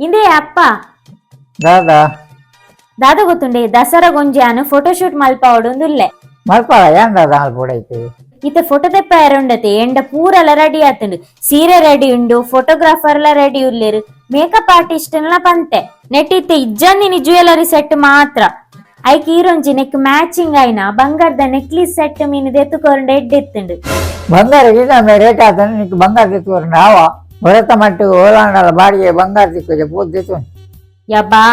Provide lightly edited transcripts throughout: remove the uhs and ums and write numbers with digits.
ಇಂದೇ ಅಪ್ಪ ದಾದಾ ದಾದ ಗೊತ್ತುಂಡೆ ದಸರಾ ಗೊಂಜಾನು ಫೋಟೋಶೂಟ್ ಮಲ್ಪಾವಡುಂದುಲ್ಲೆ ಮಲ್ಪಾಳ ಏನ್ ದಾದಾ ಮಲ್ಪೊಡೈತಿ ಇತ್ತೆ ಫೋಟೋ ತೆಪ್ಪ ಎರೊಂಡತೆ ಎಂಡ ಪೂರಲ ರೆಡಿ ಆತುಂಡು ಸೀರೆ ರೆಡಿ ಉಂಡು ಫೋಟೋಗ್ರಾಫರ್ ಲ ರೆಡಿ ಉಲ್ಲೇರು ಮೇಕಪ್ ಆರ್ಟಿಸ್ಟ್ ಲ ಪಂತೆ ನೆಟ್ ಇತ್ತೆ ಇಜ್ಜಂದಿನಿ ಜ್ಯುವೆಲರಿ ಸೆಟ್ ಮಾತ್ರ ಐಕ್ ಈರೊಂಜಿ ನೆಕ್ ಮ್ಯಾಚಿಂಗ್ ಆಯ್ನ ಬಂಗಾರದ ನೆಕ್ಲಿಸ್ ಸೆಟ್ ಮೀನು ದೆತ್ತುಕೊರಂಡ ಎಡ್ಡೆತ್ತುಂಡು ಬಂಗಾರ ಗಿಡ ರೇಟ್ ಆತ ನಿಕ್ ಬಂಗಾರ ತಿಕ್ಕೋರು ನಾವ ಹೊರತ ಮಟ್ಟಿಗೆ ಓಲಾಂಡಲ ಬಾಡಿಗೆ ಬಂಗಾರ ತಿಕ್ಕೋಜೆ ಪೂರ್ತಿತ್ತು ಯಬ್ಬಾ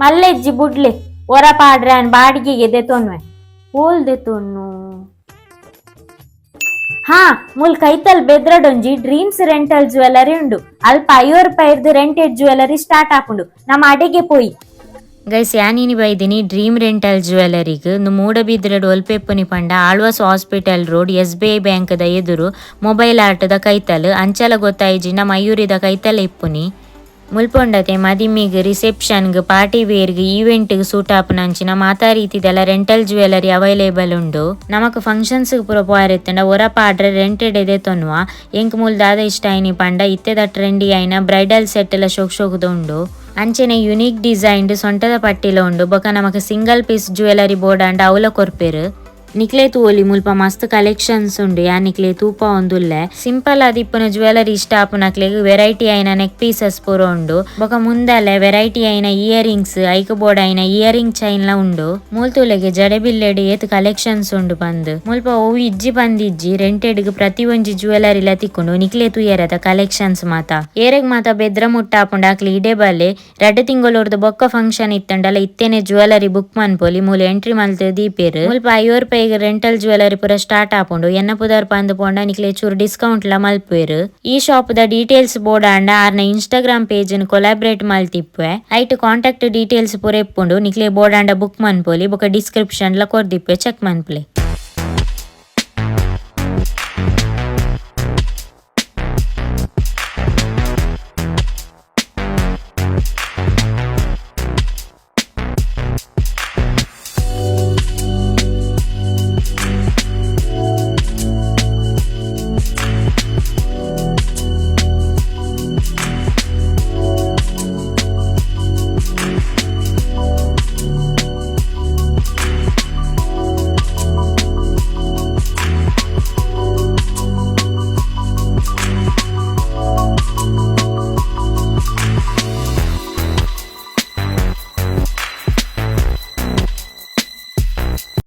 ಮಲ್ಲೆಜ್ಜಿ ಬುಡ್ಲೆ ಒರ ಪಾಡ್ರೆ ಅನ್ ಬಾಡಿಗೆಗೆ ದೆತ್ತೊನ್ವೆ ಓಲ್ ದೆತ್ತೊನ್ನು ಹಾ ಮುಲ್ ಕೈತಲ್ ಬೆದ್ರಡೊಂಜಿ ಡ್ರೀಮ್ಸ್ ರೆಂಟಲ್ ಜ್ಯುವೆಲರಿ ಉಂಡು ಅಲ್ಪ 50 ರೂಪಾಯಿರ್ದು ರೆಂಟೆಡ್ ಜ್ಯುವೆಲರಿ ಸ್ಟಾರ್ಟ್ ಆಪುಂಡು ನಮ್ಮ ಅಡೆಗೆ ಪೋಯಿ ಗೈಸ್ ಯಾನಿನಿ ಬೈದಿನಿ ಡ್ರೀಮ್ ರೆಂಟಲ್ ಜ್ಯುವೆಲರಿಗೆ ಮೂಡಬಿದ್ರೆಡ್ ಒಲ್ಪೆಪ್ಪುನಿ ಪಂಡ Alva's hospital road SBI bank ದ ಎದುರು ಮೊಬೈಲ್ ಆರ್ಟ್ ದ ಕೈತಲ್ ಅಂಚಲ ಗೊತ್ತಾಯಿಜಿನ ಮಯೂರಿದ ಕೈತಲ್ ಇಪ್ಪುನಿ ಮುಲ್ಪೊಂಡತೆ ಮದಿಮಿಗ್ ರಿಸೆಪ್ಷನ್ಗ್ ಪಾರ್ಟಿ ವೇರ್ಗ್ ಈವೆಂಟ್ಗ್ ಸೂಟ್ ಆಪುನಂಚಿನ ಮಾತಾ ರೀತಿದೆಲ್ಲ ರೆಂಟಲ್ ಜ್ಯುವೆಲರಿ ಅವೈಲೇಬಲ್ ಉಂಡು ನಮಕ್ ಫಂಕ್ಷನ್ಸ್ ಪೂರ ಪೋರೆತ್ತಂಡ ಒರ ಪಾಡ್ರೆ ರೆಂಟೆಡ್ ಎದೆ ತೊನ್ನುವ ಎಂಕ್ ಮೂಲ್ ದಾದ ಇಷ್ಟ ಆಯ್ನಿ ಪಂಡ ಇತ್ತೆದ ಟ್ರೆಂಡಿ ಆಯ್ನ ಬ್ರೈಡಲ್ ಸೆಟ್ ಎಲ್ಲ ಶೋಕ್ ಉಂಡು ಅಂಚೆನೆ ಯುನೀಕ್ ಡಿಸೈನ್ಡ್ ಸೊಂಟದ ಪಟ್ಟಿಲ ಉಂಡು ಬೊಕ ನಮಕ್ ಸಿಂಗಲ್ ಪೀಸ್ ಜ್ಯುವೆಲರಿ ಬೋರ್ಡ್ ಅಂಡ ಅವಲ ಕೊರ್ಪೆರ್ ನಿಕ್ಲೆ ತೂಲಿ ಮುಲ್ಪ ಮಸ್ತ್ ಕಲೆಕ್ಷನ್ಸ್ ಉಂಡು ಯಾ ನಿಕ್ಲೆ ತೂಪ ಒಂದುಲ್ಲೆ ಸಿಂಪಲ್ ಆದಿಪ್ಪುನ ಜ್ಯುವೆಲರಿ ಇಷ್ಟ ಆಪುನಕ್ಲೆಗ್ ವೆರೈಟಿ ಆಯ್ನ ನೆಕ್ ಪೀಸಸ್ ಪೂರ ಉಂಡು ಬೊಕ ಮುಂದಲೆ ವೆರೈಟಿ ಆಯ್ನ ಇಯರಿಂಗ್ಸ್ ಐಕ್ ಬೋರ್ಡ್ ಆಯ್ನ ಇಯರಿಂಗ್ ಚೈನ್ ಲ ಉಂಡು ಮೂಲ್ತೂಲೆಗೆ ಜಡೆಬಿಲ್ಲೆಡ್ ಏತ್ ಕಲೆಕ್ಷನ್ಸ್ ಉಂಡು ಬಂದ್ ಮುಲ್ಪ ಅವು ಇಜ್ಜಿ ಬಂದಿಜ್ಜಿ ರೆಂಟೆಡ್ಗ್ ಪ್ರತಿ ಒಂಜಿ ಜ್ಯುವೆಲರಿ ಲ ತಿಕ್ಕೊಂಡು ನಿಕ್ಲೆ ತೂಯರದ ಕಲೆಕ್ಷನ್ಸ್ ಮಾತ ಏರೆಗ್ ಮಾತ ಬೆದ್ರ ಮುಟ್ಟಾಪುಂಡ ಅಕ್ಲಿ ಇಡೆ ಬಲ್ಲೆ 2 ತಿಂಗಳೋರ್ದು ಬೊಕ್ಕ ಫಂಕ್ಷನ್ ಇತ್ತಂಡಲ ಇತ್ತೇನೆ ಜ್ಯುವೆಲರಿ ಬುಕ್ ಮನ್ಪೊಲಿ ಮೂಲ ಎಂಟ್ರಿ ಮಲ್ತು ದೀಪೇರು ಮುಲ್ಪ 50 ರೂಪಾಯಿ ರೆಂಟಲ್ ಜ್ಯುವೆಲರಿ ಪೂರ ಸ್ಟಾರ್ಟ್ ಆಪುಂಡು ಎನ್ನ ಪುದರ್ ಪಂದ್ ಪೋಂಡ ನಿಕ್ಲೆ ಚೂರು ಡಿಸ್ಕೌಂಟ್ ಲ ಮಲ್ಪುವೆರ್ ಈ shop the details board and ಆರ್ನ ಇನ್ಸ್ಟಾಗ್ರಾಮ್ ಪೇಜ್ ನ ಕೊಲಾಬ್ರೇಟ್ ಮಲ್ತಿಪ್ಪೆ ಐಟ್ ಕಾಂಟ್ಯಾಕ್ಟ್ ಡೀಟೇಲ್ಸ್ ಪೂರ ಎಪ್ಪುಂಡು ನಿಕ್ಲೆ ಬೋರ್ಡ್ ಆಂಡ ಬುಕ್ ಮನ್ಪೊಲಿ ಬೊಕ ಡಿಸ್ಕ್ರಿಪ್ಷನ್ ಲ ಕೊರ್ದಿಪ್ಪೆ ಚೆಕ್ ಮನ್ಪುಲೆ.